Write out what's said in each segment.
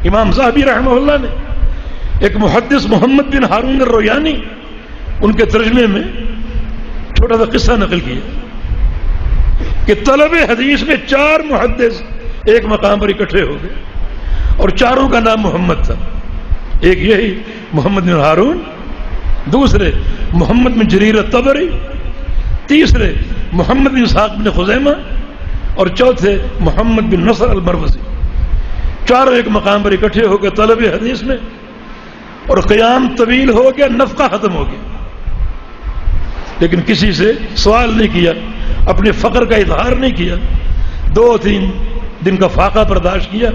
امام ذہبی رحمہ اللہ نے ایک محدث محمد بن ہارون الرویانی ان کے ترجمے میں چھوٹا سا قصہ نقل کیا کہ طلب حدیث میں 4 محدث ایک مقام پر اکٹھے ہو گئے اور چاروں کا نام محمد تھا. ایک یہی محمد بن ہارون، دوسرے محمد بن جریر الطبری، تیسرے محمد بن اسحاق بن خزیمہ اور چوتھے محمد بن نصر المروزی. چاروں ایک مقام پر اکٹھے ہو گئے طلب حدیث میں، اور قیام طویل ہو گیا، نفقہ ختم ہو گیا، لیکن کسی سے سوال نہیں کیا، اپنے فقر کا اظہار نہیں کیا. 2-3 دن کا فاقہ برداشت کیا،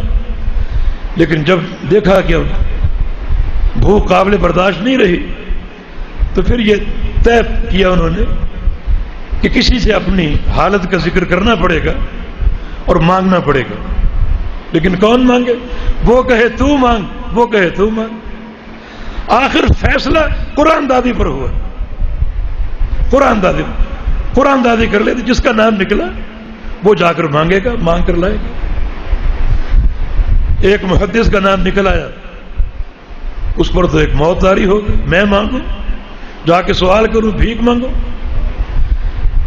لیکن جب دیکھا کہ بھوک قابل برداشت نہیں رہی تو پھر یہ طے کیا انہوں نے کہ کسی سے اپنی حالت کا ذکر کرنا پڑے گا اور مانگنا پڑے گا. لیکن کون مانگے؟ وہ کہے تو مانگ، وہ کہے تو مانگ. آخر فیصلہ قرآن دادی پر ہوا. قرآن دادی کر لیتے، جس کا نام نکلا وہ جا کر مانگے گا، مانگ کر لائے گا. ایک محدث کا نام نکل آیا، اس پر تو ایک موت طاری ہو گئی. میں مانگوں، جا کے سوال کروں، بھیک مانگوں.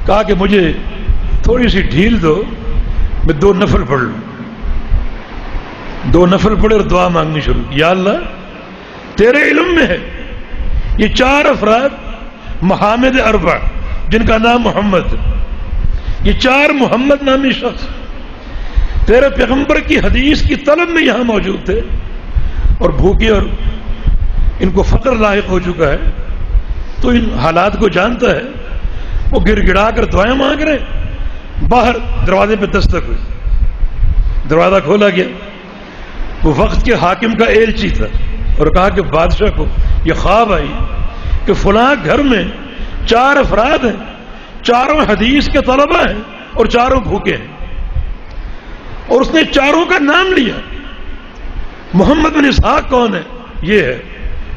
کہا کہ مجھے تھوڑی سی ڈھیل دو، میں 2 نفل پڑھ لوں. 2 نفل پڑھے اور دعا مانگنی شروع کی. یا اللہ تیرے علم میں ہے یہ 4 افراد محامد اربع جن کا نام محمد، یہ 4 محمد نامی شخص تیرے پیغمبر کی حدیث کی طلب میں یہاں موجود تھے اور بھوکے اور ان کو فقر لاحق ہو چکا ہے. تو ان حالات کو جانتا ہے. وہ گر گڑا کر دعائیں مانگ رہے. باہر دروازے پہ دستک ہوئی، دروازہ کھولا گیا. وہ وقت کے حاکم کا ایلچی تھا اور کہا کہ بادشاہ کو یہ خواب آئی کہ فلاں گھر میں 4 افراد ہیں، چاروں حدیث کے طلبہ ہیں اور چاروں بھوکے ہیں. اور اس نے چاروں کا نام لیا. محمد بن اسحاق کون ہے؟ یہ ہے.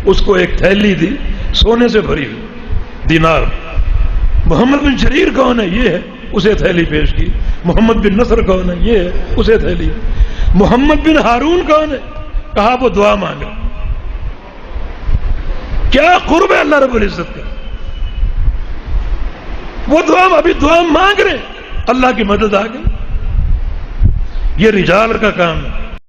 اس کو ایک تھیلی دی سونے سے بھری ہوئی، دینار. محمد بن جریر کون ہے؟ یہ ہے. اسے تھیلی پیش کی. محمد بن نصر کون ہے؟ یہ ہے. اسے تھیلی. محمد بن ہارون کون ہے؟ کہا وہ دعا مانگا. کیا قرب ہے اللہ رب العزت کا. وہ ابھی دعا مانگ رہے، اللہ کی مدد آ گئی. یہ رجال کا کام ہے.